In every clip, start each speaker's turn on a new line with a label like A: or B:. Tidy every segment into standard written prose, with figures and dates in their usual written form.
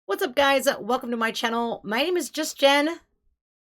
A: What's up, guys? Welcome to my channel. My name is Just Jen.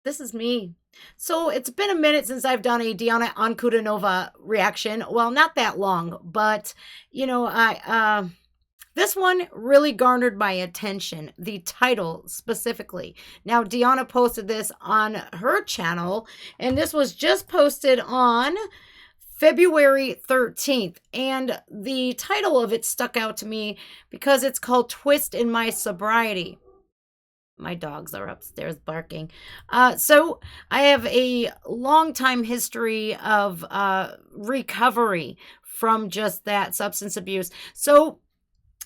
A: This is me. So it's been a minute since I've done a Diana Ankudinova reaction. Well, not that long, but this one really garnered my attention. The title specifically. Now, Diana posted this on her channel, and this was just posted on February 13th, and the title of it stuck out to me because it's called Twist In My Sobriety. My dogs are upstairs barking. So I have a long time history of recovery from just that substance abuse. So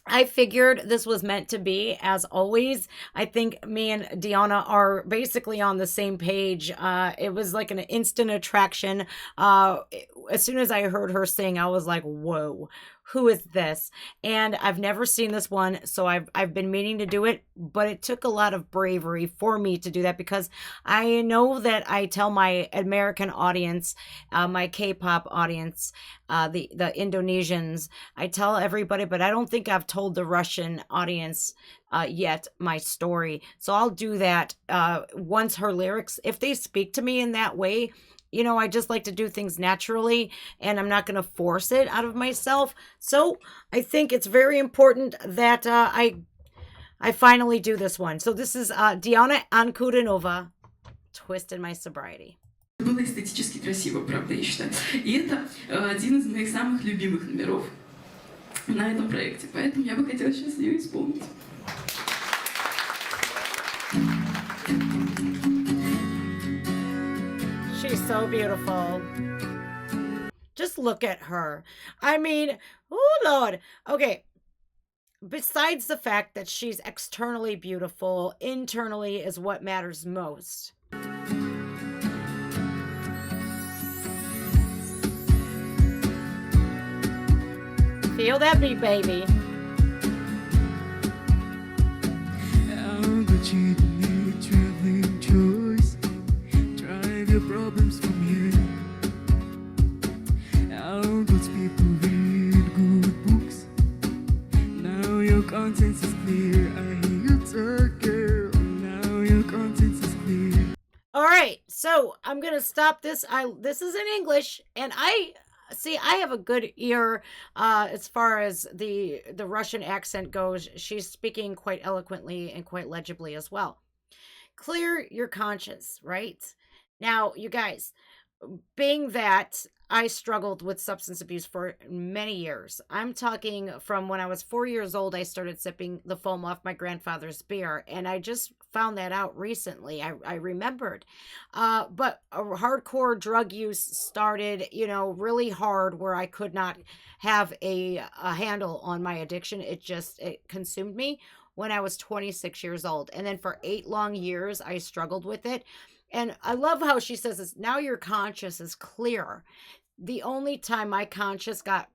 A: I figured this was meant to be, as always. I think me and Diana are basically on the same page. It was like an instant attraction. As soon as I heard her sing, I was like, whoa, who is this? And I've never seen this one, so I've been meaning to do it, but it took a lot of bravery for me to do that because I know that I tell my American audience, my K-pop audience, the Indonesians, I tell everybody, but I don't think I've told the Russian audience yet my story. So I'll do that once her lyrics, if they speak to me in that way. You know, I just like to do things naturally, and I'm not going to force it out of myself. So I think it's very important that I finally do this one. So this is Diana Ankudinova, Twist In My Sobriety.
B: Было эстетически красиво, правда, я считаю. И это один из моих самых любимых номеров на этом проекте. Поэтому я бы хотела сейчас ее исполнить.
A: She's so beautiful. Just look at her. I mean, oh Lord. Okay. Besides the fact that she's externally beautiful, internally is what matters most. Feel that beat, baby.
C: Problems from here. How good people read good books. Now your conscience is clear. I hear you talk, girl. Now your conscience is clear.
A: All right, so I'm gonna stop this. This is in English, and I have a good ear as far as the Russian accent goes. She's speaking quite eloquently and quite legibly as well. Clear your conscience, right? Now, you guys, being that I struggled with substance abuse for many years, I'm talking from when I was 4 years old, I started sipping the foam off my grandfather's beer, and I just found that out recently. I remembered. But a hardcore drug use started, you know, really hard where I could not have a handle on my addiction. It consumed me when I was 26 years old. And then for 8 long years, I struggled with it. And I love how she says this, now your conscience is clear. The only time my conscience got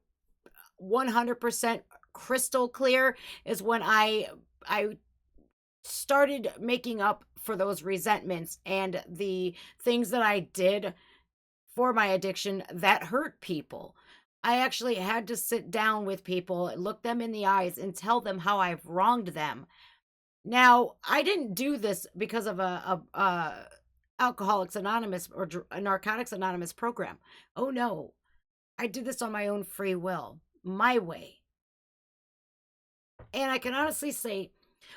A: 100% crystal clear is when I started making up for those resentments and the things that I did for my addiction that hurt people. I actually had to sit down with people, look them in the eyes, and tell them how I've wronged them. Now, I didn't do this because of a Alcoholics Anonymous or Narcotics Anonymous program. Oh no, I did this on my own free will, my way. And I can honestly say,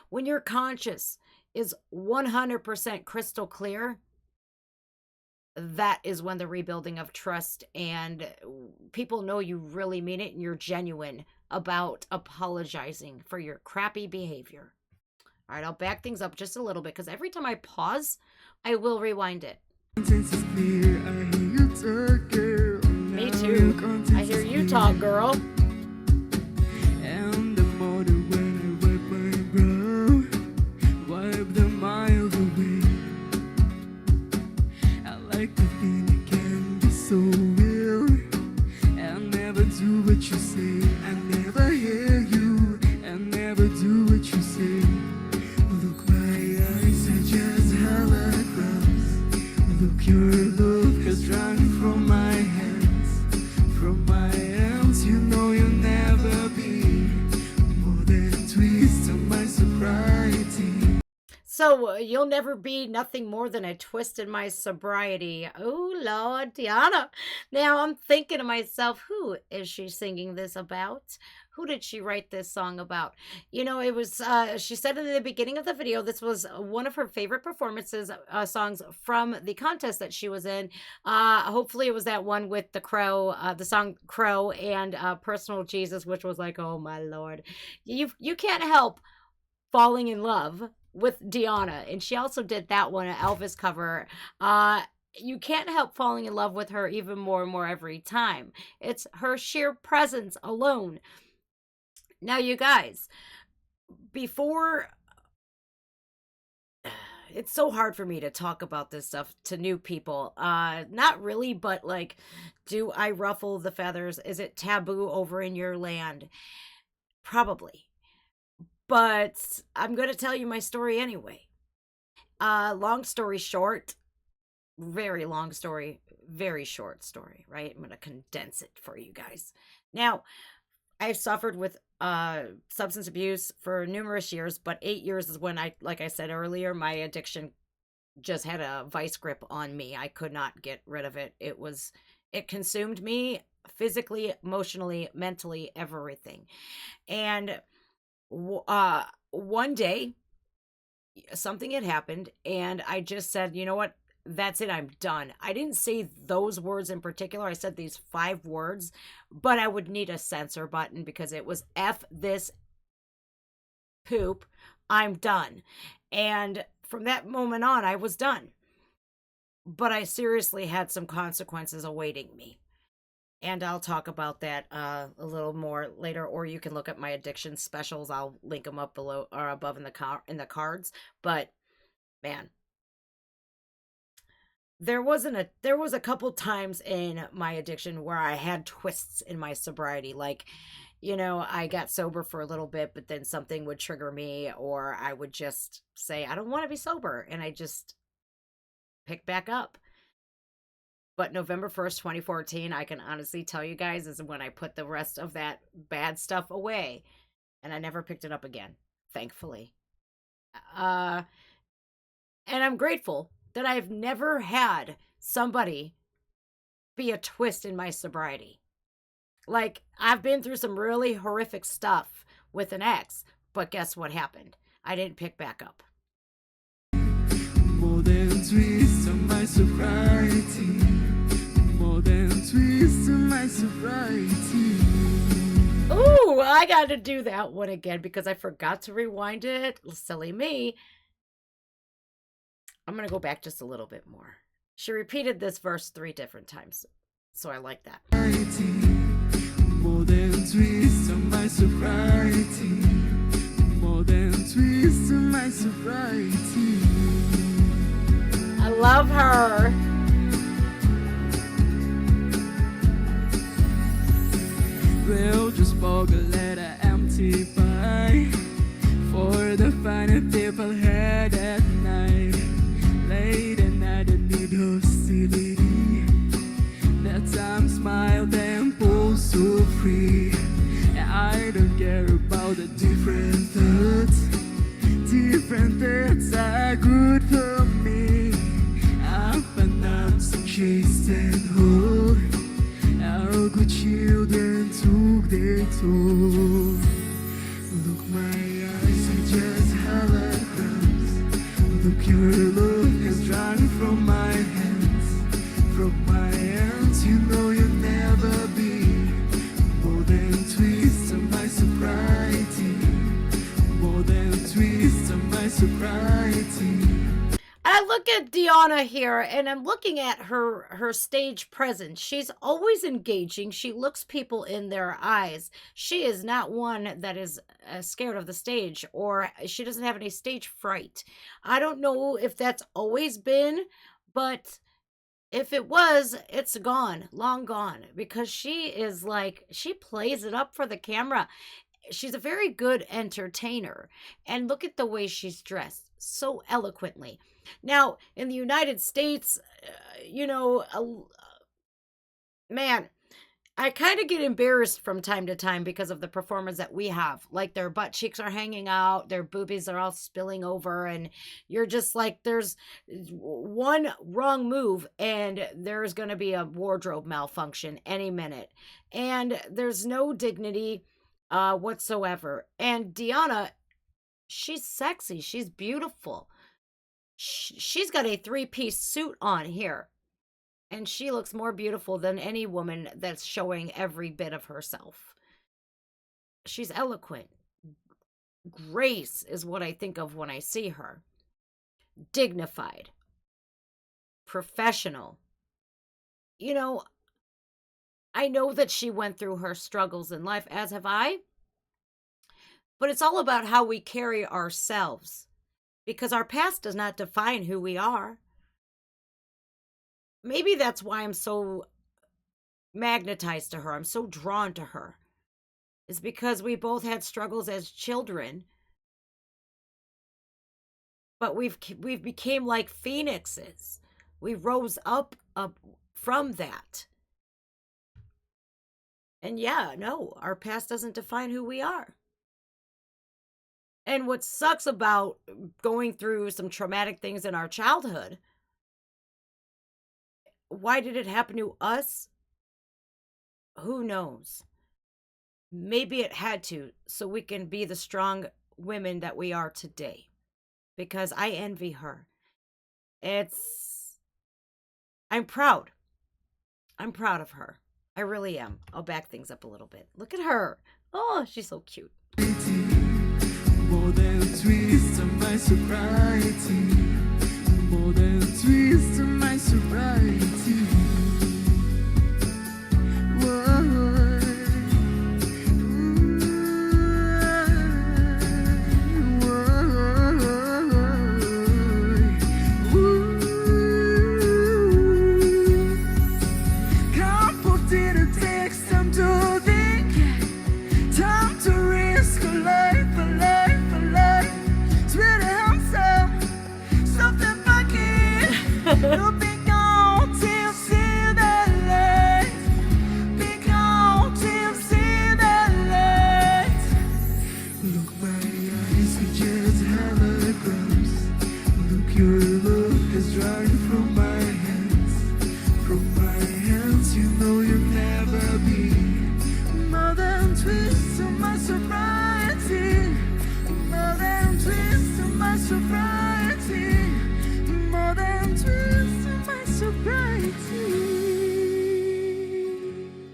A: when your conscience is 100% crystal clear, that is when the rebuilding of trust and people know you really mean it and you're genuine about apologizing for your crappy behavior. All right, I'll back things up just a little bit because every time I pause, I will rewind it. Me too. I hear you talk, girl.
C: And the motor when I wipe my brow, wipe the miles away. I like to think it can be so real. I never do what you say. I never hear you. I never do what you say. Look, my eyes are just holograms. Look, your love has drunk from my hands. From my hands, you know you'll never be more than twist in my sobriety.
A: So you'll never be nothing more than a twist in my sobriety. Oh, Lord, Diana. Now I'm thinking to myself, who is she singing this about? Who did she write this song about? You know, it was, she said in the beginning of the video, this was one of her favorite performances, songs from the contest that she was in. Hopefully it was that one with the crow, the song Crow and Personal Jesus, which was like, oh my Lord. You can't help falling in love with Diana, and she also did that one, an Elvis cover. You can't help falling in love with her even more and more every time. It's her sheer presence alone. Now, you guys, before it's so hard for me to talk about this stuff to new people. Not really, but like, do I ruffle the feathers? Is it taboo over in your land? Probably. But I'm going to tell you my story anyway. Long story short, very long story, very short story, right? I'm going to condense it for you guys. Now, I've suffered with substance abuse for numerous years, but 8 years is when like I said earlier, my addiction just had a vice grip on me. I could not get rid of it. It consumed me physically, emotionally, mentally, everything. And one day something had happened and I just said, you know what? That's it. I'm done. I didn't say those words in particular. I said these 5 words, but I would need a censor button because it was F this poop. I'm done. And from that moment on, I was done. But I seriously had some consequences awaiting me. And I'll talk about that a little more later, or you can look at my addiction specials. I'll link them up below or above in the cards. But man, there was a couple times in my addiction where I had twists in my sobriety. Like, you know, I got sober for a little bit, but then something would trigger me, or I would just say, I don't want to be sober, and I just pick back up. But November 1st, 2014, I can honestly tell you guys, is when I put the rest of that bad stuff away. And I never picked it up again, thankfully. And I'm grateful that I've never had somebody be a twist in my sobriety. Like, I've been through some really horrific stuff with an ex, but guess what happened? I didn't pick back up.
C: More than twist on my sobriety. More than twist on my sobriety.
A: Ooh, I got to do that one again because I forgot to rewind it. Silly me. I'm going to go back just a little bit more. She repeated this verse 3 different times, so I like that.
C: More than twist on my sobriety. More than twist on my sobriety.
A: I love her.
C: We'll just bog a letter empty pie for the final people head at night. Late at night and need hostility. That time smiled and pulled so free. I don't care about the different thoughts. Different thoughts are good for me. Up and down, so chaste and whole. Our good children took their toll. Look, my eyes are just holograms. Look, your love has drawn from my hands. From my hands, you know you'll never be more than twist on my sobriety. More than twist on my sobriety.
A: I look at Diana here and I'm looking at her stage presence. She's always engaging. She looks people in their eyes. She is not one that is scared of the stage, or she doesn't have any stage fright. I don't know if that's always been, but if it was, it's gone, long gone, because she is like, she plays it up for the camera. She's a very good entertainer. And look at the way she's dressed so eloquently. Now, in the United States, you know, man, I kind of get embarrassed from time to time because of the performers that we have. Like their butt cheeks are hanging out, their boobies are all spilling over, and you're just like, there's one wrong move and there's going to be a wardrobe malfunction any minute. And there's no dignity whatsoever. And Diana, she's sexy, she's beautiful. She's got a three-piece suit on here. And she looks more beautiful than any woman that's showing every bit of herself. She's eloquent. Grace is what I think of when I see her. Dignified. Professional. You know, I know that she went through her struggles in life, as have I. But it's all about how we carry ourselves. Because our past does not define who we are. Maybe that's why I'm so magnetized to her. I'm so drawn to her. It's because we both had struggles as children. But we've became like phoenixes. We rose up from that. And yeah, no, our past doesn't define who we are. And what sucks about going through some traumatic things in our childhood, why did it happen to us? Who knows? Maybe it had to, so we can be the strong women that we are today. Because I envy her. I'm proud. I'm proud of her. I really am. I'll back things up a little bit. Look at her. Oh, she's so cute.
C: More than a twist of my sobriety. More than a twist of my sobriety.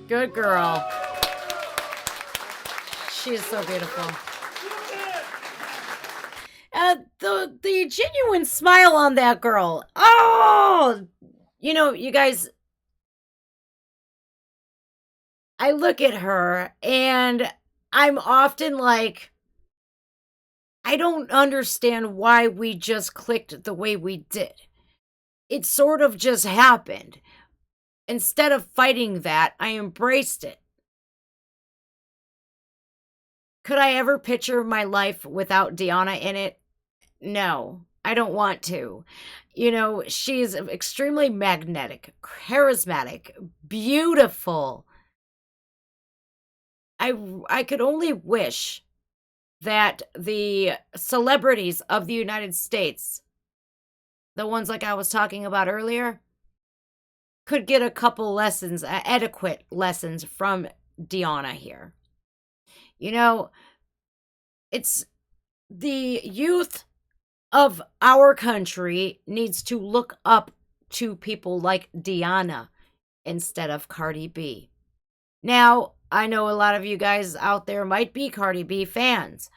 A: Good girl. She's so beautiful. The genuine smile on that girl. Oh, you guys, I look at her and I'm often like, I don't understand why we just clicked the way we did. It sort of just happened. Instead of fighting that, I embraced it. Could I ever picture my life without Diana in it? No, I don't want to. She's extremely magnetic, charismatic, beautiful. I could only wish that the celebrities of the United States, the ones like I was talking about earlier, could get a couple lessons, adequate lessons from Diana here. It's the youth of our country needs to look up to people like Diana instead of Cardi B. Now, I know a lot of you guys out there might be Cardi B fans,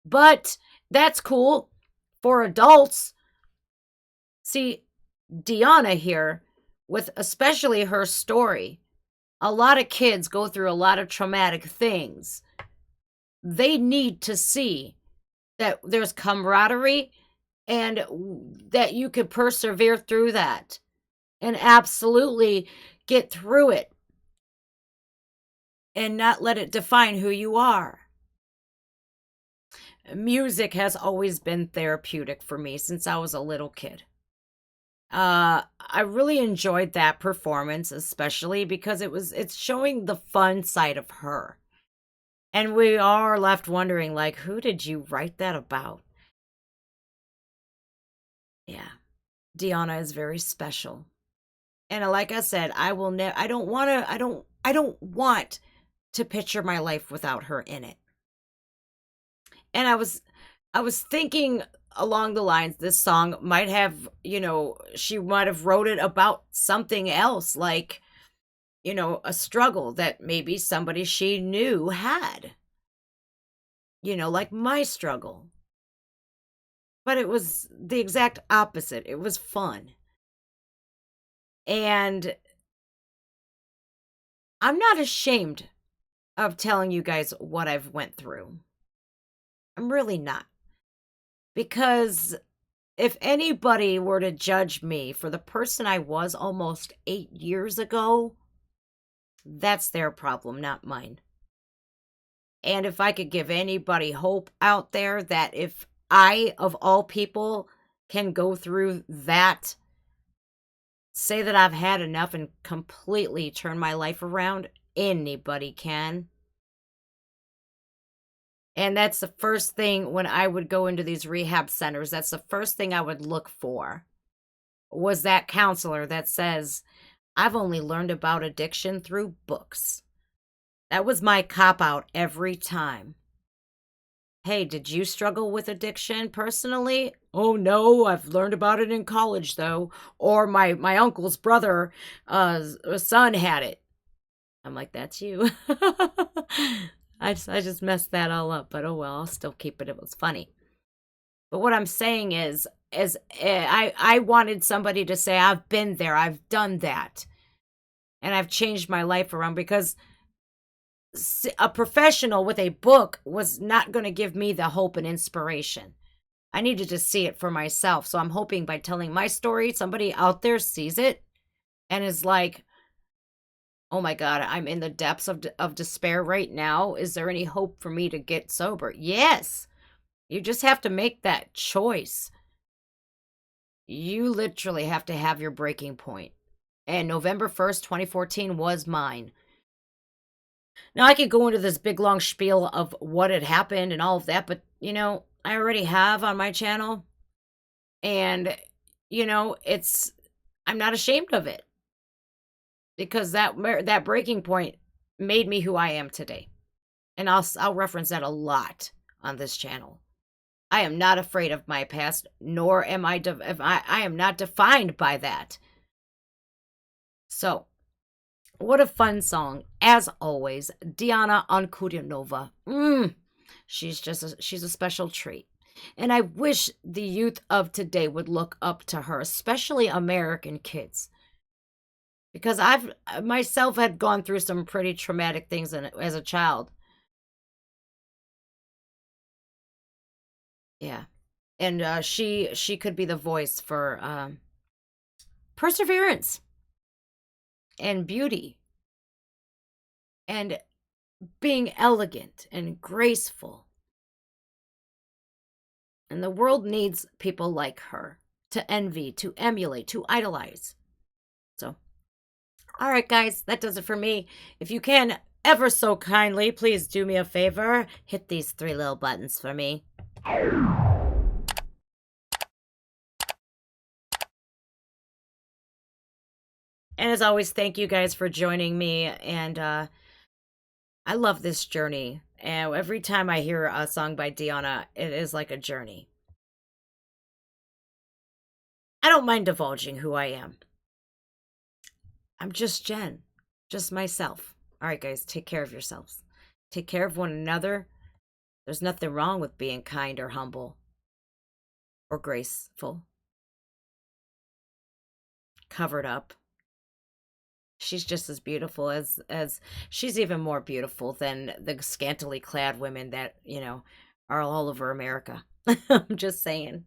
A: but that's cool for adults. See, Diana here, with especially her story, a lot of kids go through a lot of traumatic things. They need to see that there's camaraderie and that you could persevere through that and absolutely get through it and not let it define who you are. Music has always been therapeutic for me since I was a little kid. I really enjoyed that performance, especially because it's showing the fun side of her. And we are left wondering, like, who did you write that about? Yeah. Diana is very special. And like I said, I don't want to I don't want to picture my life without her in it. And I was thinking along the lines this song might have, she might have wrote it about something else, like, a struggle that maybe somebody she knew had. Like my struggle. But it was the exact opposite. It was fun. And I'm not ashamed of telling you guys what I've went through. I'm really not. Because if anybody were to judge me for the person I was almost 8 years ago, that's their problem, not mine. And if I could give anybody hope out there that if I, of all people, can go through that, say that I've had enough and completely turn my life around, anybody can. And that's the first thing when I would go into these rehab centers. That's the first thing I would look for, was that counselor that says, I've only learned about addiction through books. That was my cop-out every time. Hey, did you struggle with addiction personally? Oh, no, I've learned about it in college, though. Or my uncle's brother, son had it. I'm like, that's you. I just messed that all up, but oh well, I'll still keep it. It was funny. But what I'm saying is I wanted somebody to say, I've been there, I've done that, and I've changed my life around, because a professional with a book was not going to give me the hope and inspiration. I needed to see it for myself. So I'm hoping by telling my story, somebody out there sees it and is like, oh my God, I'm in the depths of despair right now. Is there any hope for me to get sober? Yes. You just have to make that choice. You literally have to have your breaking point. And November 1st, 2014 was mine. Now, I could go into this big long spiel of what had happened and all of that, but, I already have on my channel. And, I'm not ashamed of it. Because that breaking point made me who I am today. And I'll reference that a lot on this channel. I am not afraid of my past, nor am I am not defined by that. So, what a fun song. As always, Diana Ankudinova. She's a special treat. And I wish the youth of today would look up to her, especially American kids. Because I've myself had gone through some pretty traumatic things as a child. Yeah. And she could be the voice for perseverance and beauty and being elegant and graceful. And the world needs people like her to envy, to emulate, to idolize. So, all right, guys, that does it for me. If you can, ever so kindly, please do me a favor. Hit these 3 little buttons for me. And as always, thank you guys for joining me. And I love this journey. And every time I hear a song by Diana, it is like a journey. I don't mind divulging who I am. I'm just Jen. Just myself. All right, guys, take care of yourselves. Take care of one another. There's nothing wrong with being kind or humble or graceful. Covered up. She's just as beautiful as she's even more beautiful than the scantily clad women that, are all over America. I'm just saying.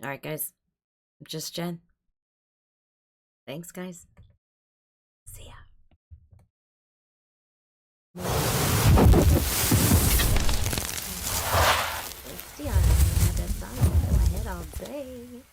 A: All right, guys. I'm just Jen. Thanks, guys. See ya. It's Diana. I had that song in my head all day.